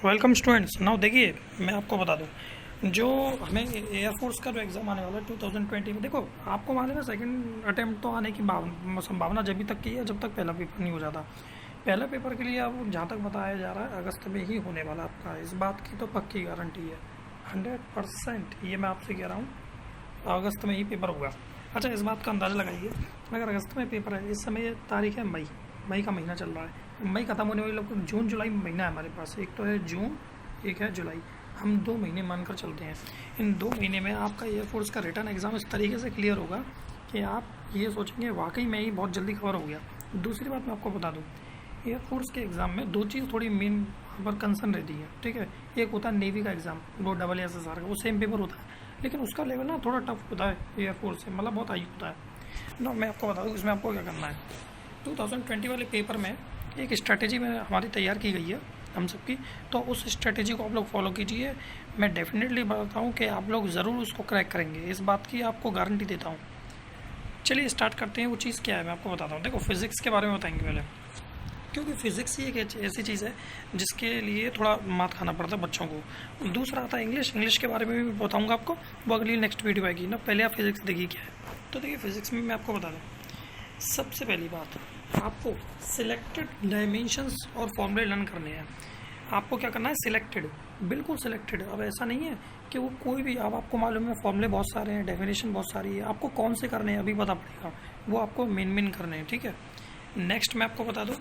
Welcome students. Now देखिए, मैं आपको बता दूं जो हमें एयरफोर्स का जो एग्ज़ाम आने वाला है 2020 में। देखो, आपको मालूम है सेकंड अटेम्प्ट तो आने की संभावना जब तक की है जब तक पहला पेपर नहीं हो जाता। पहला पेपर के लिए अब जहाँ तक बताया जा रहा है अगस्त में ही होने वाला आपका, इस बात की तो पक्की गारंटी है 100%। ये मैं आपसे कह रहा हूँ, अगस्त में ही पेपर होगा। अच्छा, इस बात का अंदाज़ा लगाइए, अगर अगस्त में पेपर है, इस समय तारीख है मई का महीना चल रहा है। मई खत्म होने वाली लगभग जून जुलाई महीना है हमारे पास। एक तो है जून, एक है जुलाई, हम 2 महीने मानकर चलते हैं। इन 2 महीने में आपका एयरफोर्स का रिटर्न एग्ज़ाम इस तरीके से क्लियर होगा कि आप ये सोचेंगे वाकई में ही बहुत जल्दी कवर हो गया। दूसरी बात मैं आपको बता दूँ, एयरफोर्स के एग्ज़ाम में 2 चीज़ थोड़ी मेन वहाँ पर कंसर्न रहती है, ठीक है। एक होता है नेवी का एग्ज़ाम, वो SSR का, वो सेम पेपर होता है, लेकिन उसका लेवल ना थोड़ा टफ होता है एयरफोर्स से, मतलब बहुत हाई होता है ना। मैं आपको बता दूँ इसमें आपको क्या करना है। 2020 वाले पेपर में एक स्ट्रैटेजी में हमारी तैयार की गई है हम सबकी, तो उस स्ट्रैटेजी को आप लोग फॉलो कीजिए। मैं डेफिनेटली बताता हूँ कि आप लोग ज़रूर उसको क्रैक करेंगे, इस बात की आपको गारंटी देता हूँ। चलिए स्टार्ट करते हैं। वो चीज़ क्या है मैं आपको बताता हूँ। देखो, फिज़िक्स के बारे में बताएंगे पहले, क्योंकि फिज़िक्स ही एक ऐसी चीज़ है जिसके लिए थोड़ा मात खाना पड़ता है बच्चों को। दूसरा आता है इंग्लिश के बारे में भी बताऊँगा आपको, वो अगली नेक्स्ट वीडियो आएगी ना। पहले आप फिज़िक्स देखिए क्या है। तो देखिए, फिज़िक्स में मैं आपको बता दूँ, सबसे पहली बात, आपको सिलेक्टेड डायमेंशंस और फॉर्मूले लर्न करने हैं। आपको क्या करना है, सिलेक्टेड, बिल्कुल सिलेक्टेड। अब ऐसा नहीं है कि वो कोई भी, अब आपको मालूम है फॉर्मूले बहुत सारे हैं, डेफिनेशन बहुत सारी है, आपको कौन से करने हैं अभी पता पड़ेगा, वो आपको मेन करने हैं, ठीक है। नेक्स्ट मैं आपको बता दूँ,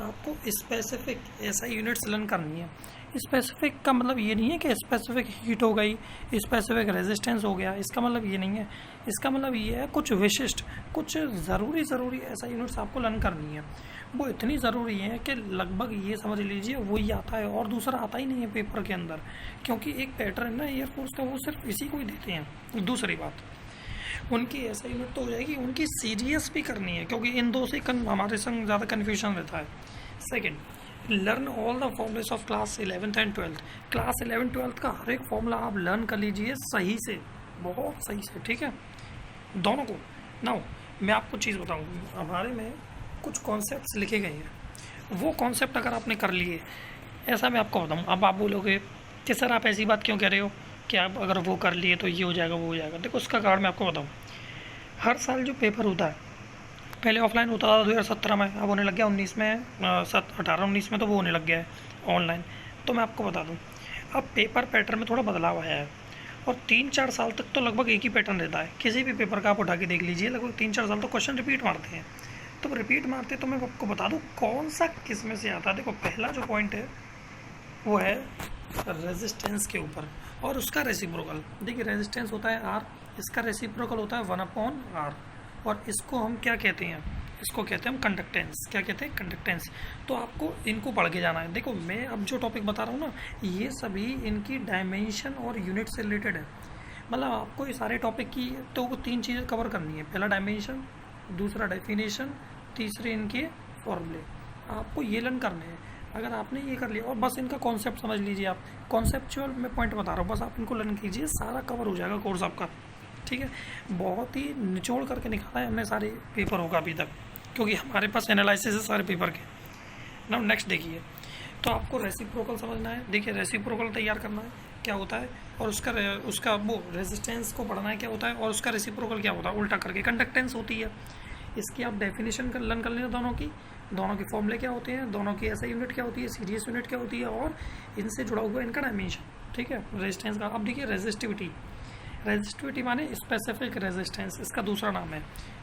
आपको स्पेसिफिक SI यूनिट्स लर्न करनी है। स्पेसिफिक का मतलब ये नहीं है कि स्पेसिफिक हीट हो गई, स्पेसिफिक रेजिस्टेंस हो गया, इसका मतलब ये नहीं है। इसका मतलब ये है कुछ विशिष्ट, कुछ ज़रूरी SI यूनिट्स आपको लर्न करनी है। वो इतनी ज़रूरी है कि लगभग ये समझ लीजिए वही आता है और दूसरा आता ही नहीं है पेपर के अंदर, क्योंकि एक पैटर्न ना एयरफोर्स का, वो सिर्फ इसी को ही देते हैं। दूसरी बात, उनकी SI यूनिट तो हो जाएगी, उनकी CGS भी करनी है, क्योंकि इन दो से हमारे संग ज़्यादा कन्फ्यूजन रहता है। Second, learn all the formulas of class 11th and 12th। Class 11th-12th का हर एक फॉर्मूला आप लर्न कर लीजिए सही से, बहुत सही से, ठीक है, दोनों को। नाउ मैं आपको चीज़ बताऊँ, हमारे में कुछ कॉन्सेप्ट्स लिखे गए हैं, वो कॉन्सेप्ट अगर आपने कर लिए, ऐसा मैं आपको बताऊँ। अब आप बोलोगे कि सर आप ऐसी बात क्यों कह रहे हो कि आप अगर वो कर लिए तो ये हो जाएगा वो हो जाएगा। देखो, उसका कारण मैं आपको बताऊँ, हर साल जो पेपर होता है, पहले ऑफलाइन होता था 2017 में, अब होने लग गया 19 में, 18-19 में तो वो होने लग गया है ऑनलाइन। तो मैं आपको बता दूं, अब पेपर पैटर्न में थोड़ा बदलाव आया है, और 3-4 साल तक तो लगभग एक ही पैटर्न रहता है। किसी भी पेपर का आप उठा के देख लीजिए, लगभग 3-4 साल तो क्वेश्चन रिपीट मारते हैं। तो रिपीट मारते तो मैं आपको बता दूँ कौन सा किस में से आता है। देखो, पहला जो पॉइंट है वो है रेजिस्टेंस के ऊपर और उसका रेसिप्रोकल। देखिए, रेजिस्टेंस होता है R, इसका रेसिप्रोकल होता है 1/R, और इसको हम क्या कहते हैं, इसको कहते हैं हम कंडक्टेंस। क्या कहते हैं, कंडक्टेंस। तो आपको इनको पढ़ के जाना है। देखो, मैं अब जो टॉपिक बता रहा हूँ ना, ये सभी इनकी डायमेंशन और यूनिट से रिलेटेड है। मतलब आपको ये सारे टॉपिक की तो 3 चीज़ें कवर करनी है, पहला डायमेंशन, दूसरा डेफिनेशन, तीसरे इनके फॉर्मूले, आपको ये लर्न करने हैं। अगर आपने ये कर लिया और बस इनका कॉन्सेप्ट समझ लीजिए, आप कॉन्सेप्चुअल में पॉइंट बता रहा हूँ, बस आप इनको लर्न कीजिए, सारा कवर हो जाएगा कोर्स आपका, ठीक है। बहुत ही निचोड़ करके निकाला है हमने सारे पेपरों का अभी तक, क्योंकि हमारे पास एनालिसिस है सारे पेपर के ना। नेक्स्ट देखिए, तो आपको रेसिप्रोकल समझना है। देखिए, रेसिप्रोकल तैयार करना है क्या होता है, और उसका वो रेजिस्टेंस को पढ़ना है क्या होता है, और उसका रेसिप्रोकल क्या होता है, उल्टा करके कंडक्टेंस होती है। इसकी आप डेफिनेशन लर्न कर लेना, दोनों के फॉर्मूले क्या होते हैं, दोनों की SI यूनिट क्या होती है, CGS यूनिट क्या होती है, और इनसे जुड़ा हुआ इनका डायमेंशन, ठीक है, रेजिस्टेंस का। अब देखिए, रेजिस्टिविटी माने स्पेसिफिक रेजिस्टेंस, इसका दूसरा नाम है,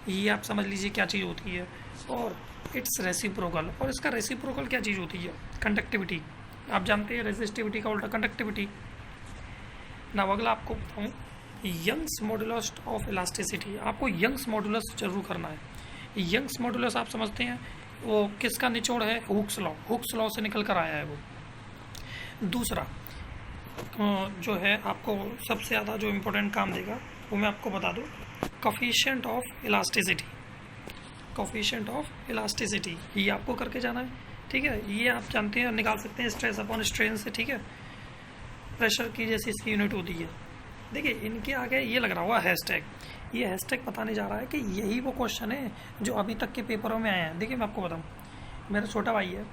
ये आप समझ लीजिए क्या चीज़ होती है। और इट्स रेसिप्रोकल, और इसका रेसिप्रोकल क्या चीज़ होती है, कंडक्टिविटी। आप जानते हैं रेजिस्टिविटी का उल्टा कंडक्टिविटी ना। अगला आपको बताऊँ, यंग्स मॉडुलस ऑफ इलास्टिसिटी। आपको यंग्स मॉडुलस जरूर करना है। यंग्स मॉडुलस आप समझते हैं वो किसका निचोड़ है, हुक्स लॉ से निकल कर आया है वो। दूसरा जो है आपको सबसे ज़्यादा जो इम्पोर्टेंट काम देगा, वो मैं आपको बता दूँ, कोफिशिएंट ऑफ इलास्टिसिटी, ये आपको करके जाना है, ठीक है। ये आप जानते हैं, निकाल सकते हैं स्ट्रेस अपॉन स्ट्रेन से, ठीक है, प्रेशर की जैसी इसकी यूनिट होती है। देखिए, इनके आगे ये लग रहा हुआ हैशटैग, ये हैशटैग बताने जा रहा है कि यही वो क्वेश्चन है जो अभी तक के पेपरों में आए हैं। देखिए, मैं आपको बताऊँ, मेरा छोटा भाई है,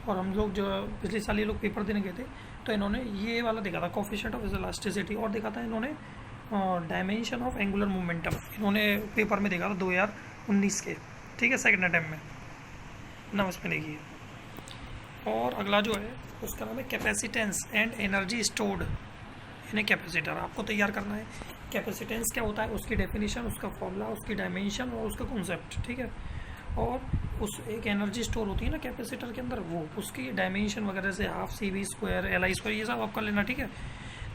और हम लोग जो पिछले साल ये लोग पेपर देने गए थे तो इन्होंने ये वाला देखा था, कोफिशिएंट ऑफ इलास्टिसिटी, और देखा था इन्होंने डायमेंशन ऑफ एंगुलर मोमेंटम, इन्होंने पेपर में देखा था 2019 के, ठीक है, सेकंड अटेम्प्ट में ना, उसमें देखिए। और अगला जो है उसका नाम है capacitance and energy stored in a capacitor. आपको तैयार करना है कैपेसिटेंस क्या होता है, उसकी डेफिनेशन, उसका फॉर्मूला, उसकी डायमेंशन और उसका कॉन्सेप्ट, ठीक है। और उस एक एनर्जी स्टोर होती है ना कैपेसिटर के अंदर, वो उसकी डायमेंशन वगैरह से हाफ CV², LI², ये सब आप कर लेना, ठीक है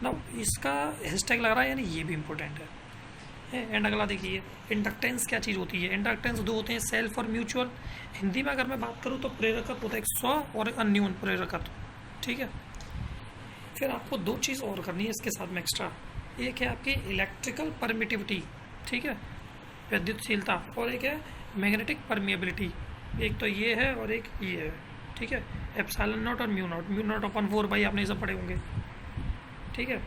ना। इसका हैशटैग लग रहा है, यानी ये भी इंपॉर्टेंट है। एंड अगला देखिए, इंडक्टेंस क्या चीज़ होती है। इंडक्टेंस दो होते हैं, सेल्फ और म्यूचुअल। हिंदी में अगर मैं बात करूँ तो प्रेरकत्व होता है एक स्व और अन्यून प्रेरकत्व, ठीक है। फिर आपको दो चीज़ और करनी है इसके साथ में एक्स्ट्रा, एक है आपकी इलेक्ट्रिकल परमिटिविटी, ठीक है, विद्युतशीलता, और एक है मैग्नेटिक परमिएबिलिटी। एक तो ये है और एक ये है, ठीक है। एप्सिलॉन नॉट और म्यू नॉट अपन 4 आपने ये सब पढ़े होंगे, ठीक है।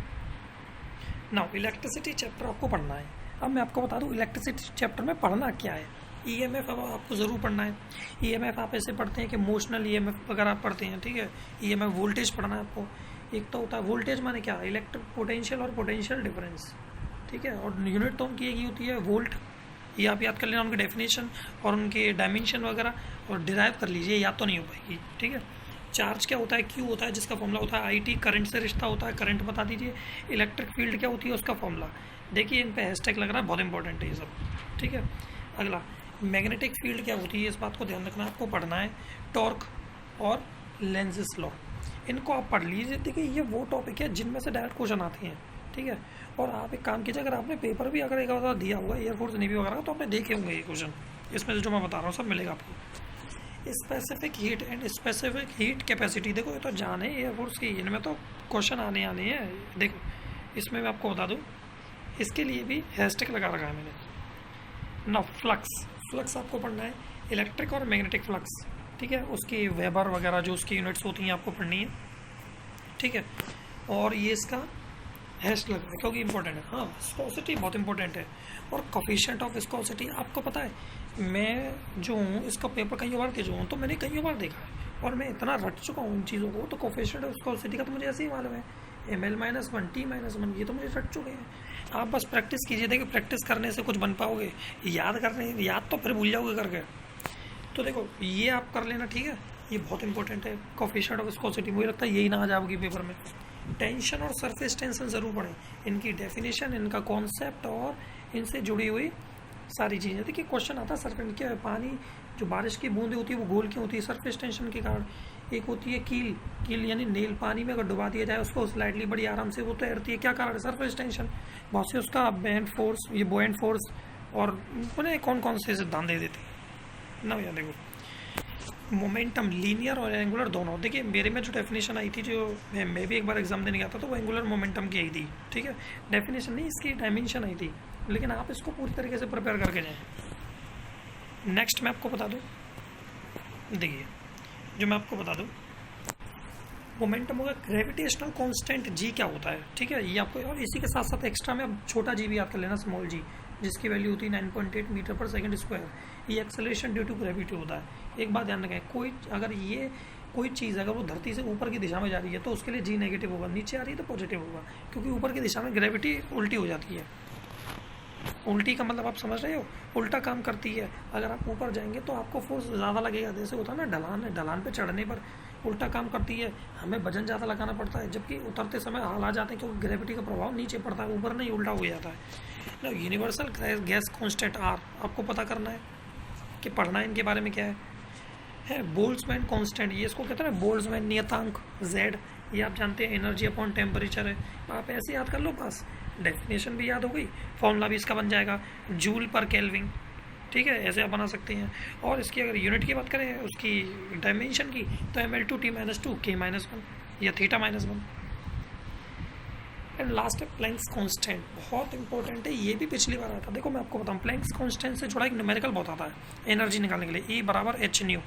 नाउ इलेक्ट्रिसिटी चैप्टर आपको पढ़ना है। अब मैं आपको बता दूं इलेक्ट्रिसिटी चैप्टर में पढ़ना क्या है। EMF अब आपको ज़रूर पढ़ना है। EMF आप ऐसे पढ़ते हैं कि मोशनल EMF वगैरह आप पढ़ते हैं, ठीक है। EMF वोल्टेज पढ़ना है आपको। एक तो होता है वोल्टेज, माने क्या, इलेक्ट्रिक पोटेंशियल और पोटेंशियल डिफरेंस, ठीक है। और यूनिट तो उनकी एक ही होती है वोल्ट, ये आप याद कर लेना, उनकी डेफिनेशन और उनके डायमेंशन वगैरह, और डिराइव कर लीजिए, याद तो नहीं हो पाएगी, ठीक है। चार्ज क्या होता है, Q होता है, जिसका फॉर्मूला होता है IT, करंट से रिश्ता होता है, करंट बता दीजिए। इलेक्ट्रिक फील्ड क्या होती है, उसका फॉर्मूला देखिए, इन पे हैशटैग लग रहा है, बहुत इंपॉर्टेंट है ये सब, ठीक है। अगला मैग्नेटिक फील्ड क्या होती है, इस बात को ध्यान रखना, आपको पढ़ना है। टॉर्क और लेंज़ेस लॉ, इनको आप पढ़ लीजिए। देखिए ये वो टॉपिक है जिनमें से डायरेक्ट क्वेश्चन आते हैं, ठीक है। और आप एक काम कीजिए, अगर आपने पेपर भी अगर एक बार दिया हुआ एयरफोर्स नेवी वगैरह, तो आपने देखे होंगे ये क्वेश्चन, इसमें से जो मैं बता रहा हूँ सब मिलेगा आपको। Specific heat and specific heat capacity, देखो ये तो जाने एयरफोर्स की, इनमें तो क्वेश्चन आने हैं। देखो इसमें मैं आपको बता दूँ, इसके लिए भी हैशटैग लगा रखा है मैंने ना। फ्लक्स आपको पढ़ना है, इलेक्ट्रिक और मैग्नेटिक फ्लक्स, ठीक है। उसकी वेबर वगैरह जो उसकी यूनिट्स होती हैं आपको पढ़नी है, ठीक है। और ये इसका हैश लग रहा है क्योंकि इंपॉर्टेंट है। हाँ, विस्कोसिटी बहुत इंपॉर्टेंट है। और कोफिशिएंट ऑफ विस्कोसिटी आपको पता है, मैं जो हूँ इसका पेपर कई बार दे चुका हूँ, तो मैंने कई बार देखा है और मैं इतना रट चुका हूँ इन चीज़ों को, तो कोफिशिएंट ऑफ विस्कोसिटी का तो मुझे ऐसे ही मालूम है, ml-1 T-1, ये तो मुझे रट चुके हैं। आप बस प्रैक्टिस कीजिए, देखिए प्रैक्टिस करने से कुछ बन पाओगे, याद तो फिर भूल जाओगे करके। तो देखो ये आप कर लेना, ठीक है, ये बहुत इंपॉर्टेंट है। कोफिशिएंट ऑफ विस्कोसिटी, मुझे लगता है यही ना आ जाओगी पेपर में। टेंशन और सरफेस टेंशन ज़रूर पढ़ें, इनकी डेफिनेशन, इनका कॉन्सेप्ट और इनसे जुड़ी हुई सारी चीज़ें। देखिए क्वेश्चन आता है सरफेस क्या है, पानी जो बारिश की बूंदें होती है वो गोल क्यों होती है, सरफेस टेंशन के कारण। एक होती है कील यानी नेल, पानी में अगर डुबा दिया जाए उसको स्लाइडली बड़ी आराम से वो तैरती है, क्या कारण है, सरफेस टेंशन। बहुत से उसका बेंड फोर्स, ये बोएंट फोर्स, और उन्हें कौन कौन से सिद्धांत दे देते हैं ना भैया। देखो मोमेंटम लीनियर और एंगुलर दोनों, देखिए मेरे में जो डेफिनेशन आई थी, जो मैं भी एक बार एग्जाम देने गया था, तो वो एंगुलर मोमेंटम की आई थी, ठीक है। डेफिनेशन नहीं, इसकी डायमेंशन आई थी, लेकिन आप इसको पूरी तरीके से प्रिपेयर करके जाएं। नेक्स्ट मैं आपको बता दूं, देखिए जो मैं आपको बता दूं, मोमेंटम होगा ग्रेविटेशनल कांस्टेंट G क्या होता है, ठीक है, ये आपको। और इसी के साथ साथ एक्स्ट्रा में अब छोटा G भी याद कर लेना, स्मॉल g, जिसकी वैल्यू होती है 9.8 मीटर पर सेकंड स्क्वायर। ये एक्सेलरेशन ड्यू टू ग्रेविटी होता है। एक बात ध्यान रखें, कोई चीज़ अगर वो धरती से ऊपर की दिशा में जा रही है तो उसके लिए G नेगेटिव होगा, नीचे आ रही है तो पॉजिटिव होगा, क्योंकि ऊपर की दिशा में ग्रेविटी उल्टी हो जाती है। उल्टी का मतलब आप समझ रहे हो, उल्टा काम करती है। अगर आप ऊपर जाएंगे तो आपको फोर्स ज़्यादा लगेगा, जैसे होता है ना ढलान पे चढ़ने पर उल्टा काम करती है, हमें वजन ज़्यादा लगाना पड़ता है, जबकि उतरते समय हाल जाते हैं क्योंकि ग्रेविटी का प्रभाव नीचे पड़ता है, ऊपर नहीं उल्टा हो जाता है। यूनिवर्सल गैस कांस्टेंट R आपको पता करना है कि पढ़ना है इनके बारे में क्या है। बोल्ट्जमैन कांस्टेंट, ये इसको कहते हैं ना बोल्ट्जमैन नियतांक Z, ये आप जानते हैं एनर्जी अपॉन टेम्परेचर है। आप ऐसे याद कर लो, बस डेफिनेशन भी याद हो गई, फॉर्मूला भी इसका बन जाएगा, जूल पर केल्विन, ठीक है, ऐसे आप बना सकते हैं। और इसकी अगर यूनिट की बात करें उसकी डायमेंशन की, तो ml/T-2 K-1 या θ-1। एंड लास्ट है प्लैंक्स कांस्टेंट, बहुत इंपॉर्टेंट है, ये भी पिछली बार आया था। देखो मैं आपको बताऊँ, प्लैंक्स कांस्टेंट से जुड़ा एक न्यूमेरिकल बहुत आता है एनर्जी निकालने के लिए, E = h/ν,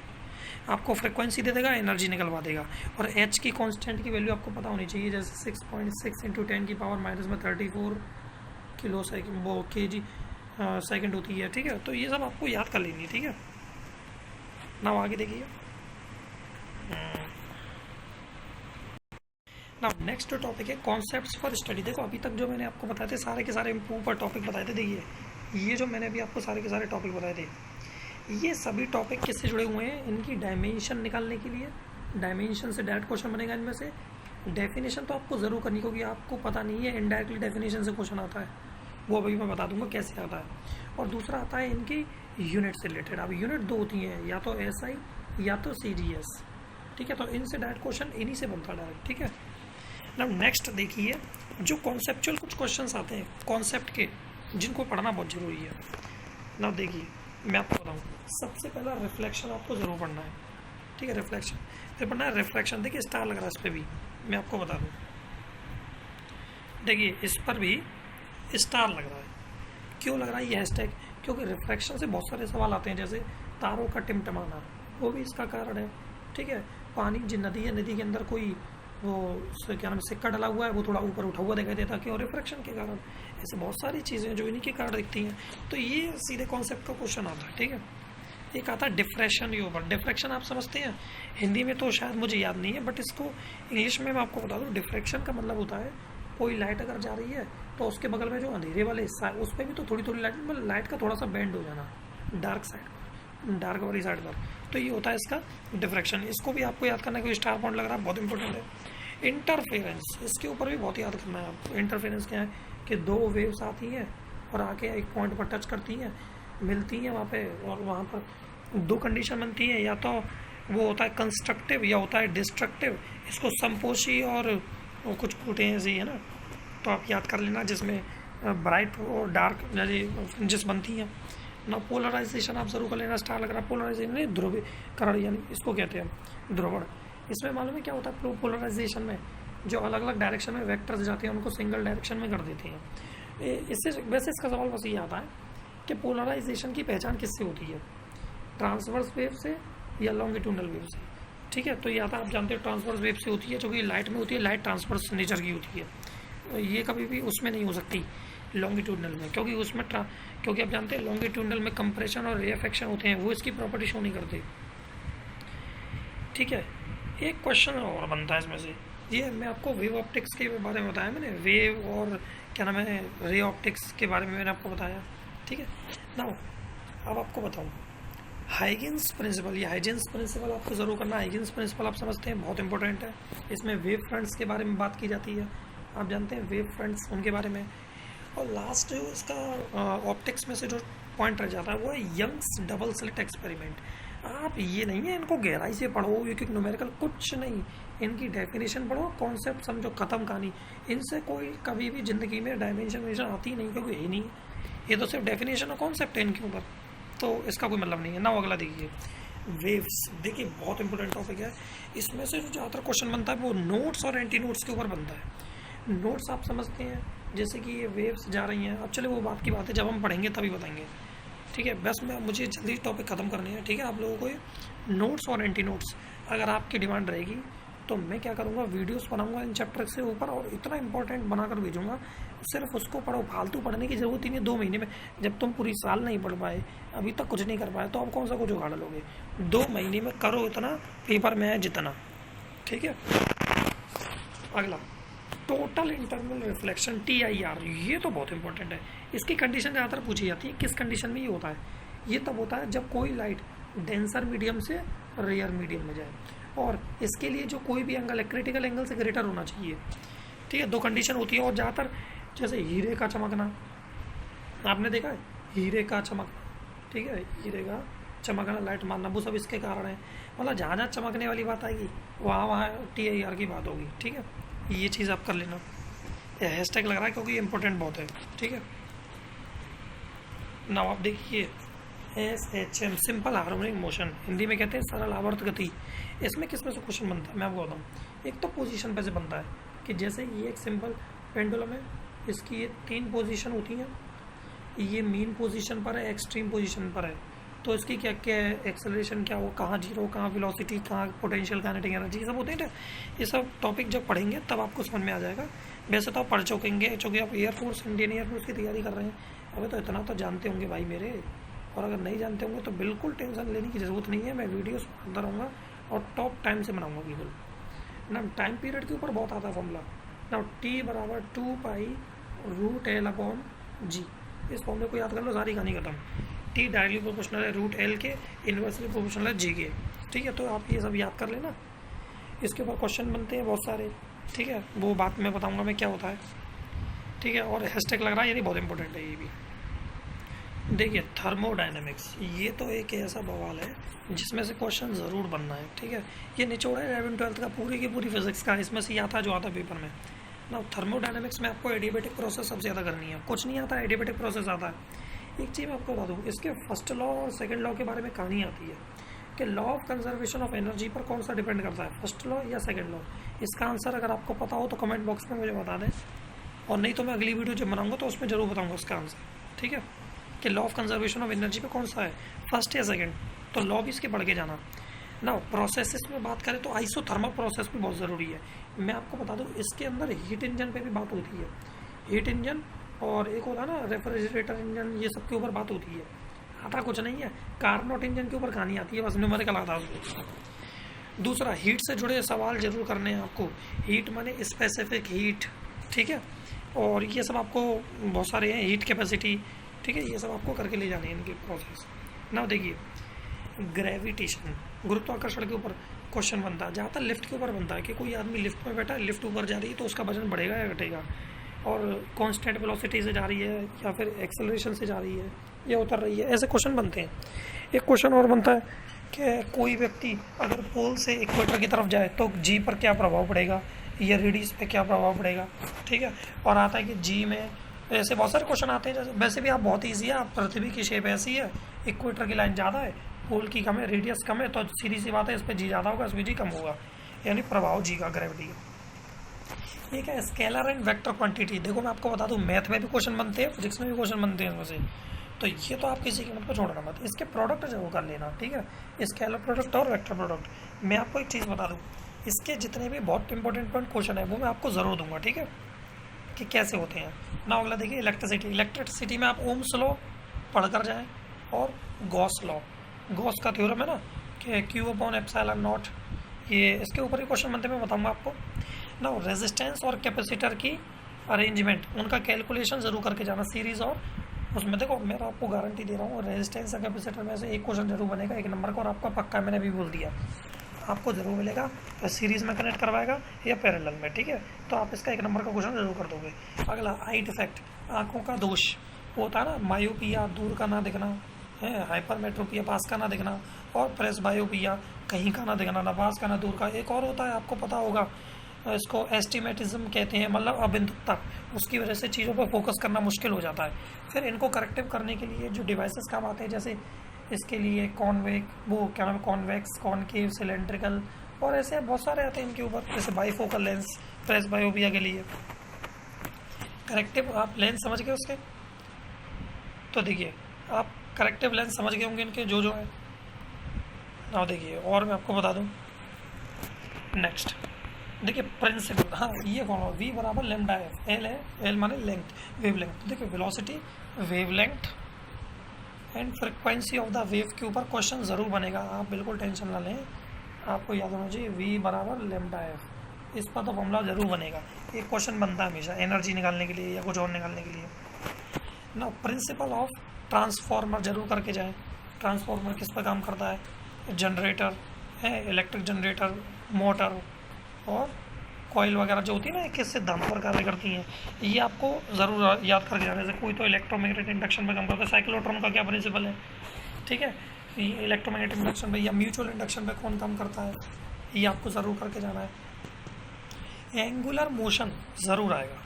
आपको फ्रिक्वेंसी दे देगा, एनर्जी निकलवा देगा। और H की कांस्टेंट की वैल्यू आपको पता होनी चाहिए, जैसे 6.6 × 10⁻⁻34 किलो सेकंड, वो kg सेकंड होती है, ठीक है। तो ये सब आपको याद कर लेनी है, ठीक है ना। आगे देखिए ना नेक्स्ट टॉपिक है कॉन्सेप्ट्स फॉर स्टडी। देखो अभी तक जो मैंने आपको बताए थे सारे के सारे ऊपर टॉपिक बताए थे, देखिए ये जो मैंने अभी आपको सारे के सारे टॉपिक बताए थे, ये सभी टॉपिक किससे जुड़े हुए हैं, इनकी डायमेंशन निकालने के लिए। डायमेंशन से डायरेक्ट क्वेश्चन बनेगा इनमें से। डेफिनेशन तो आपको ज़रूर करनी, क्योंकि आपको पता नहीं है इनडायरेक्टली डेफिनेशन से क्वेश्चन आता है, वो अभी मैं बता दूंगा कैसे आता है। और दूसरा आता है इनकी यूनिट से रिलेटेड। अब यूनिट दो होती हैं, या तो SI या तो CGS, ठीक है। तो इनसे डायरेक्ट क्वेश्चन इन्हीं से बनता है डायरेक्ट, ठीक है ना। नेक्स्ट देखिए जो कॉन्सेप्चुअल कुछ क्वेश्चंस आते हैं कॉन्सेप्ट के, जिनको पढ़ना बहुत ज़रूरी है ना। देखिए मैं आपको बताऊँ, सबसे पहला रिफ्लेक्शन आपको ज़रूर पढ़ना है, ठीक है। रिफ्लेक्शन फिर पढ़ना है रिफ्लेक्शन। देखिए स्टार लग रहा है इस पर भी, मैं आपको बता दूँ, देखिए इस पर भी स्टार लग रहा है। क्यों लग रहा है ये हैशटैग? क्योंकि रिफ्लेक्शन से बहुत सारे सवाल आते हैं, जैसे तारों का टिमटिमाना, वो भी इसका कारण है, ठीक है। पानी जो नदी है, नदी के अंदर कोई वो क्या नाम सिक्का डला हुआ है, वो थोड़ा ऊपर उठा हुआ दिखाई देता है, क्यों? रिफ्लेक्शन के कारण। ऐसे बहुत सारी चीज़ें जो इन्हीं के कारण दिखती हैं। तो ये सीधे कॉन्सेप्ट का क्वेश्चन आता है, ठीक है। एक आता है डिफ्रेक्शन ओवर। डिफ्रेक्शन आप समझते हैं, हिंदी में तो शायद मुझे याद नहीं है, बट इसको इंग्लिश में मैं आपको बता दूँ। डिफ्रेक्शन का मतलब होता है कोई लाइट अगर जा रही है तो उसके बगल में जो अंधेरे वाले हिस्सा है उस पर भी तो थोड़ी थोड़ी लाइट, मतलब लाइट का थोड़ा सा बेंड हो जाना डार्क साइड, डार्क वाली साइड पर, तो ये होता है इसका डिफ्रेक्शन। इसको भी आपको याद करना है, कोई स्टार पॉइंट लग रहा है, बहुत इंपॉर्टेंट है। इंटरफेरेंस, इसके ऊपर भी बहुत याद करना है आपको। इंटरफेरेंस क्या है कि दो वेव्स आती हैं और आके एक पॉइंट पर टच करती हैं, मिलती हैं वहाँ पे, और वहाँ पर दो कंडीशन बनती हैं, या तो वो होता है कंस्ट्रक्टिव या होता है डिस्ट्रक्टिव। इसको संपोषी और वो कुछ बोलते हैं ऐसे ही, है ना। तो आप याद कर लेना, जिसमें ब्राइट और डार्क जिस बनती हैं ना। पोलराइजेशन आप जरूर कर लेना, स्टार लग रहा है। पोलराइजेशन नहीं, ध्रुवीकरण, यानी इसको कहते हैं ध्रुवण। इसमें मालूम है क्या होता है? पोलराइजेशन में जो अलग अलग डायरेक्शन में वेक्टर्स जाते हैं उनको सिंगल डायरेक्शन में कर देते हैं। इससे वैसे इसका सवाल बस ये आता है कि पोलराइजेशन की पहचान किससे होती है, ट्रांसवर्स वेव से या लॉन्गिट्यूडनल वेव से, ठीक है। तो ये आता है, आप जानते हो ट्रांसवर्स वेव से होती है, जो कि लाइट में होती है, लाइट ट्रांसवर्स नेचर की होती है। ये कभी भी उसमें नहीं हो सकती लॉन्गिट्यूडनल में, क्योंकि उसमें क्योंकि आप जानते हैं लॉन्गिट्यूडनल में कंप्रेशन और रेफेक्शन होते हैं, वो इसकी प्रॉपर्टी शो नहीं करते, ठीक है। एक क्वेश्चन और बनता है इसमें से, ये मैं आपको वेव ऑप्टिक्स के बारे में बताया मैंने, वेव और क्या नाम है रे ऑप्टिक्स के बारे में मैंने आपको बताया, ठीक है ना। अब आपको बताऊँ हाइगेंस प्रिंसिपल। ये हाइगेंस प्रिंसिपल आपको ज़रूर करना। हाइगेंस प्रिंसिपल आप समझते हैं, बहुत इंपॉर्टेंट है। इसमें वेव फ्रंट्स के बारे में बात की जाती है, आप जानते हैं वेव फ्रंट्स उनके बारे में। और लास्ट जो इसका ऑप्टिक्स में से जो पॉइंट रह जाता है वो है यंग्स डबल स्लिट एक्सपेरिमेंट। आप ये नहीं है इनको गहराई से पढ़ो, एक न्यूमेरिकल कुछ नहीं, इनकी डेफिनेशन पढ़ो, कॉन्सेप्ट समझो, खत्म कहानी। इनसे कोई कभी भी ज़िंदगी में डायमेंशन आती नहीं, क्योंकि यही नहीं, ये तो सिर्फ डेफिनेशन और कॉन्सेप्ट है इनके ऊपर, तो इसका कोई मतलब नहीं है ना। अगला देखिए वेव्स। देखिए बहुत इंपॉर्टेंट टॉपिक है। इसमें से जो ज़्यादातर क्वेश्चन बनता है वो नोट्स और एंटी नोट्स के ऊपर बनता है। नोट्स आप समझते हैं, जैसे कि ये वेव्स जा रही हैं, अब चले वो बात की बात है, जब हम पढ़ेंगे तभी बताएंगे, ठीक है। बस मुझे जल्दी टॉपिक ख़त्म करने हैं, ठीक है। आप लोगों को ये नोट्स और एंटी नोट्स अगर आपकी डिमांड रहेगी तो मैं क्या करूँगा, वीडियोस बनाऊंगा इन चैप्टर से ऊपर, और इतना इंपॉर्टेंट बनाकर भेजूंगा, सिर्फ उसको पढ़ो, फालतू पढ़ने की ज़रूरत ही नहीं। 2 महीने में जब तुम पूरी साल नहीं पढ़ पाए, अभी तक कुछ नहीं कर पाए, तो अब कौन सा कुछ उगाड़ लोगे। 2 महीने में करो इतना, पेपर में है जितना, ठीक है। अगला टोटल इंटरनल रिफ्लेक्शन TIR, ये तो बहुत इंपॉर्टेंट है। इसकी कंडीशन ज़्यादातर पूछी जाती है, किस कंडीशन में ये होता है? ये तब होता है जब कोई लाइट डेंसर मीडियम से रेयर मीडियम में जाए, और इसके लिए जो कोई भी एंगल है क्रिटिकल एंगल से ग्रेटर होना चाहिए, ठीक है। 2 कंडीशन होती है। और ज़्यादातर जैसे हीरे का चमकना, आपने देखा है हीरे का चमकना, ठीक है, हीरे का चमकना, लाइट मारना, वो सब इसके कारण है। मतलब जहाँ जहाँ चमकने वाली बात आएगी वहाँ TIR की बात होगी, ठीक है। ये चीज़ आप कर लेना। ये हैशटैग लग रहा है क्योंकि इंपॉर्टेंट बहुत है, ठीक है ना। आप देखिए SHM simple harmonic motion, Hindi में कहते हैं सरल आवर्त गति। इसमें किस में से क्वेश्चन बनता है मैं आपको बताऊँ। एक तो पोजीशन पे से बनता है कि जैसे ये एक सिंपल पेंडुलम है, इसकी ये 3 पोजीशन होती हैं, ये मीन पोजीशन पर है, एक्सट्रीम पोजीशन पर है, तो इसकी क्या क्या है, एक्सेलरेशन क्या हो, कहाँ जीरो, कहाँ वेलोसिटी, कहाँ पोटेंशियल, काइनेटिक एनर्जी, सब होते हैं ना। ये सब टॉपिक जब पढ़ेंगे तब आपको समझ में आ जाएगा। वैसे तो आप पढ़ चुकेंगे, चूँकि आप एयरफोर्स, इंडियन एयरफोर्स की तैयारी कर रहे हैं, अभी तो इतना तो जानते होंगे भाई मेरे। और अगर नहीं जानते होंगे तो बिल्कुल टेंशन लेने की ज़रूरत नहीं है, मैं वीडियोस बनाता रहूँगा और टॉप टाइम से बनाऊँगा बिल्कुल, ना टाइम पीरियड के ऊपर बहुत आता है फॉर्मूला ना, टी बराबर 2π√L/g। इस फॉर्मूले को याद कर लो, सारी कहानी खत्म। टी डायरेक्टली प्रोपोर्शनल है √L के, इन्वर्सली प्रोपोर्शनल है g के। ठीक है, तो आप ये सब याद कर लेना। इसके ऊपर क्वेश्चन बनते हैं बहुत सारे, ठीक है, वो बात मैं बताऊंगा मैं क्या होता है। ठीक है, और हैशटैग लग रहा है, ये बहुत इंपॉर्टेंट है ये भी। देखिए थर्मोडायनेमिक्स, ये तो एक ऐसा बवाल है जिसमें से क्वेश्चन ज़रूर बनना है। ठीक है, ये निचोड़ है 11th-12th का पूरी की पूरी फिजिक्स का, इसमें से आता जो आता पेपर में ना। थर्मोडायनेमिक्स में आपको एडियाबैटिक प्रोसेस सबसे ज़्यादा करनी है, कुछ नहीं आता, एडियाबैटिक प्रोसेस आता है। एक चीज़ मैं आपको बता दूँ, इसके फर्स्ट लॉ और सेकेंड लॉ के बारे में कहानी आती है कि law of conservation of energy पर कौन सा डिपेंड करता है, फर्स्ट लॉ या सेकेंड लॉ। इसका आंसर अगर आपको पता हो तो कमेंट बॉक्स में मुझे बता दें, और नहीं तो मैं अगली वीडियो जब बनाऊंगा तो उसमें ज़रूर बताऊंगा उसका आंसर। ठीक है, कि law of conservation of energy पे कौन सा है, फर्स्ट या सेकंड। तो लॉ भी इसके बढ़ के जाना ना। प्रोसेसेस में बात करें तो आइसोथर्मल प्रोसेस भी बहुत ज़रूरी है। मैं आपको बता दूं, इसके अंदर हीट इंजन पे भी बात होती है, हीट इंजन और एक होता है ना रेफ्रिजरेटर इंजन, ये सब के ऊपर बात होती है। आता कुछ नहीं है, कार्नोट इंजन के ऊपर कहानी आती है, बस न्यूमेरिकल आता है उसको। दूसरा, हीट से जुड़े सवाल जरूर करने हैं आपको, हीट माने स्पेसिफिक हीट। ठीक है, और ये सब आपको बहुत सारे हैं, हीट कैपेसिटी। ठीक है, ये सब आपको करके ले जाने हैं इनके प्रोसेस ना। देखिए ग्रेविटेशन, गुरुत्वाकर्षण के ऊपर क्वेश्चन बनता है, ज़्यादातर लिफ्ट के ऊपर बनता है कि कोई आदमी लिफ्ट में बैठा है, लिफ्ट ऊपर जा रही है तो उसका वजन बढ़ेगा या घटेगा, और कांस्टेंट वेलोसिटी से जा रही है या फिर एक्सेलरेशन से जा रही है या उतर रही है, ऐसे क्वेश्चन बनते हैं। एक क्वेश्चन और बनता है कि कोई व्यक्ति अगर पोल से इक्वेटर की तरफ जाए तो जी पर क्या प्रभाव पड़ेगा या रेडियस पे क्या प्रभाव पड़ेगा। ठीक है, और आता है कि जी में, ऐसे बहुत सारे क्वेश्चन आते हैं। जैसे वैसे भी आप बहुत ईजी है, आप पृथ्वी की शेप ऐसी है, इक्वेटर की लाइन ज़्यादा है, पोल की कम है, रेडियस कम है, तो सीधी सी बात है इस पर जी ज़्यादा होगा, इस पर जी कम होगा, यानी प्रभाव जी का ग्रेविटी का। ये क्या है, स्केलर एंड वेक्टर क्वांटिटी। देखो मैं आपको बता दूं, मैथ में भी क्वेश्चन बनते हैं, फिजिक्स में भी क्वेश्चन बनते हैं इसमें से, तो ये तो आप किसी कीमत पर छोड़ना मत, इसके प्रोडक्ट जरूर कर लेना। ठीक है, स्केलर प्रोडक्ट और वेक्टर प्रोडक्ट। मैं आपको एक चीज़ बता दूँ, इसके जितने भी बहुत इंपॉर्टेंट क्वेश्चन है वो मैं आपको ज़रूर दूंगा। ठीक है, कि कैसे होते हैं ना। अगला देखिए इलेक्ट्रिसिटी। इलेक्ट्रिसिटी में आप ओम्स लॉ पढ़कर जाएं और गॉस लॉ, गॉस का थ्योरम है ना कि Q/ε0, ये इसके ऊपर ही क्वेश्चन बनते मैं बताऊंगा आपको ना। रेजिस्टेंस और कैपेसिटर की अरेंजमेंट, उनका कैलकुलेशन जरूर करके जाना सीरीज, और उसमें देखो मैं आपको गारंटी दे रहा हूँ रेजिस्टेंस और कैपेसिटर में से एक क्वेश्चन जरूर बनेगा 1 नंबर का, और आपका पक्का मैंने भी बोल दिया आपको जरूर मिलेगा। तो सीरीज़ में कनेक्ट करवाएगा या पैरेलल में। ठीक है, तो आप इसका 1 नंबर का क्वेश्चन जरूर कर दोगे। अगला आई डिफेक्ट, आंखों का दोष होता है ना, मायोपिया, दूर का ना दिखना है, हाइपरमेट्रोपिया, पास का ना दिखना, और प्रेस बायोपिया, कहीं का ना दिखना, ना पास का ना दूर का। एक और होता है आपको पता होगा, इसको एस्टिमेटिज्म कहते हैं, मतलब अबिंदुकता। उसकी वजह से चीज़ों पर फोकस करना मुश्किल हो जाता है। फिर इनको करेक्टिव करने के लिए जो डिवाइसेस काम आते हैं, जैसे इसके लिए कॉन्वेक्स, कॉनकेव, सिलेंड्रिकल, और ऐसे बहुत सारे आते हैं इनके ऊपर, जैसे बाईफोकल लेंस, प्रेस बायोपिया के लिए करेक्टिव। आप लेंस समझ गए उसके, तो देखिए आप करेक्टिव लेंस समझ गए होंगे इनके जो है ना। देखिए और मैं आपको बता दूं, नेक्स्ट देखिए प्रिंसिपल, हाँ ये फॉलो, वी बराबर लेमडा एफ, एल है, एल माने लेंथ, वेव लेंथ। देखिए velocity, wave length and frequency of the wave के ऊपर क्वेश्चन ज़रूर बनेगा, आप बिल्कुल टेंशन ना लें, आपको याद होना चाहिए वी बराबर लेमडा एफ, इस पर तो फॉर्मूला जरूर बनेगा। एक क्वेश्चन बनता है हमेशा एनर्जी निकालने के लिए या कुछ और निकालने के लिए ना। प्रिंसिपल ऑफ ट्रांसफार्मर जरूर करके जाएं। ट्रांसफार्मर किस पर काम करता है, जनरेटर है, इलेक्ट्रिक जनरेटर, मोटर और कॉइल वगैरह जो होती है ना, किस सिद्धांत पर कार्य करती हैं, ये आपको ज़रूर याद करके जाने से। कोई तो इलेक्ट्रोमैग्नेटिक इंडक्शन पे काम करता है, साइक्लोट्रॉन का क्या प्रिंसिपल है। ठीक है, इलेक्ट्रोमैग्नेटिक इंडक्शन पे या म्यूचुअल इंडक्शन पे कौन काम करता है, ये आपको ज़रूर करके जाना है। एंगुलर मोशन ज़रूर आएगा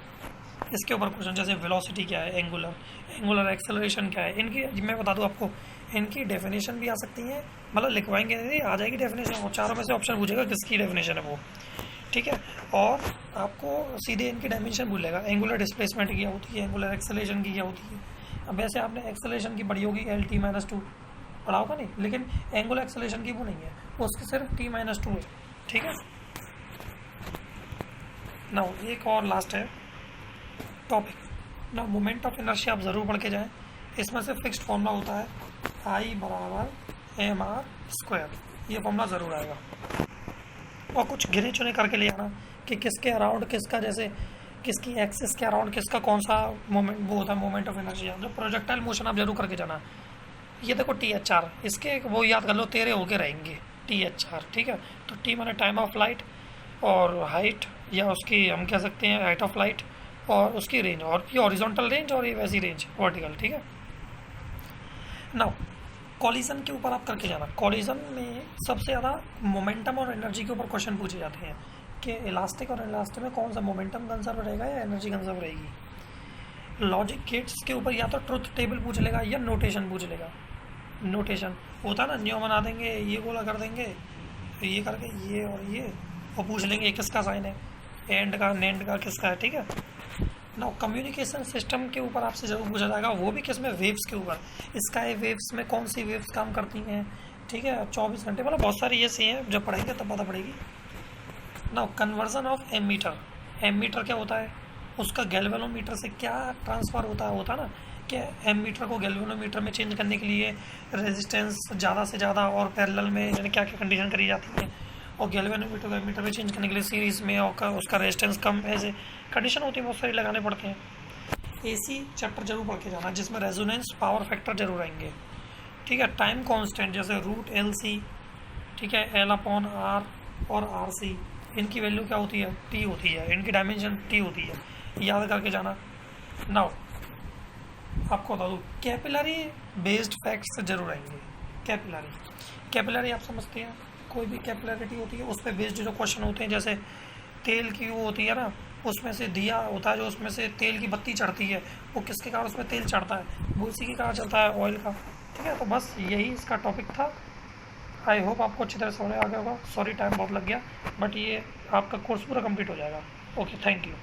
इसके ऊपर क्वेश्चन, जैसे वेलोसिटी क्या है, एंगुलर एक्सेलरेशन क्या है। इनकी मैं बता दूं आपको, इनकी डेफिनेशन भी आ सकती है, मतलब लिखवाएंगे नहीं, आ जाएगी डेफिनेशन, और चारों में से ऑप्शन पूछेगा किसकी डेफिनेशन है वो। ठीक है, और आपको सीधे इनकी डायमेंशन भूलेगा, एंगुलर डिस्प्लेसमेंट क्या होती है, एंगुलर एक्सेलरेशन की क्या होती है। अब वैसे आपने एक्सेलरेशन की पढ़ी होगी, LT-2 पढ़ा होगा नहीं, लेकिन एंगुलर एक्सेलरेशन की वो नहीं है, उसकी सिर्फ T-2 है। ठीक है ना। एक और लास्ट है टॉपिक ना, मोमेंट ऑफ इनर्शिया आप ज़रूर पढ़ के जाएं। इसमें से फिक्स्ड फॉर्मूला होता है I = mr², ये फॉर्मूला ज़रूर आएगा। और कुछ गिने चुने करके ले आना कि किसके अराउंड किसका, जैसे किसकी एक्सिस के अराउंड किसका कौन सा मोमेंट वो होता है, मोमेंट ऑफ एनर्जी। जो प्रोजेक्टाइल मोशन आप जरूर करके जाना। ये देखो THR, इसके वो याद कर लो, तेरे होके रहेंगे THR, ठीक है। तो T माने टाइम ऑफ लाइट, और हाइट या उसकी हम कह सकते हैं हाइट ऑफ लाइट, और उसकी रेंज, और ये हॉरिजॉन्टल रेंज और ये वैसी रेंज वर्टिकल, ठीक है। नाउ कॉलिजन के ऊपर आप करके जाना। कॉलिजन में सबसे ज़्यादा मोमेंटम और एनर्जी के ऊपर क्वेश्चन पूछे जाते हैं कि इलास्टिक और इलास्टिक में कौन सा मोमेंटम कंजर्व रहेगा या एनर्जी कंजर्व रहेगी। लॉजिक गेट्स के ऊपर या तो ट्रुथ टेबल पूछ लेगा या नोटेशन पूछ लेगा। नोटेशन होता है ना, न्यू बना देंगे, ये गोला कर देंगे, ये करके ये और पूछ लेंगे किसका साइन है, एंड का नेंड का किसका है, ठीक है ना। कम्युनिकेशन सिस्टम के ऊपर आपसे जरूर पूछा जाएगा, वो भी किसमें, वेव्स के ऊपर। स्काई वेव्स में कौन सी वेव्स काम करती हैं, ठीक है। 24 घंटे मतलब बहुत सारी ऐसी हैं, जब पढ़ेंगे तब पता पड़ेगी ना। कन्वर्जन ऑफ एमीटर, एमीटर क्या होता है, उसका गैल्वेनोमीटर से क्या ट्रांसफ़र होता है ना कि एमीटर को गैल्वेनोमीटर में चेंज करने के लिए रेजिस्टेंस ज़्यादा से ज़्यादा और पैरेलल में यानी क्या क्या कंडीशन करी जाती है, और गैल्वेनोमीटर को एमीटर में चेंज करने के लिए सीरीज़ में और उसका रेजिस्टेंस कम, ऐसे कंडीशन होती है, बहुत सारी लगाने पड़ते हैं। AC चैप्टर जरूर पढ़ के जाना, जिसमें रेजोनेंस पावर फैक्टर जरूर आएंगे, ठीक है। टाइम कांस्टेंट जैसे √LC, ठीक है, L/R और RC, इनकी वैल्यू क्या होती है, T होती है, इनकी डायमेंशन T होती है, याद करके जाना। नाउ आपको बता दूँ, कैपिलरी बेस्ड फैक्ट्स जरूर आएंगे। कैपिलरी आप समझते हैं, कोई भी कैपिलरिटी होती है उस पर बेस्ड जो क्वेश्चन होते हैं, जैसे तेल की वो होती है ना, उसमें से दिया होता है, जो उसमें से तेल की बत्ती चढ़ती है, वो किसके कारण उसमें तेल चढ़ता है, वो इसी के कारण चलता है, ऑयल का, ठीक है। तो बस यही इसका टॉपिक था। आई होप आपको अच्छी तरह समझ आ गया होगा। सॉरी टाइम बहुत लग गया, बट ये आपका कोर्स पूरा कंप्लीट हो जाएगा। Okay, thank you.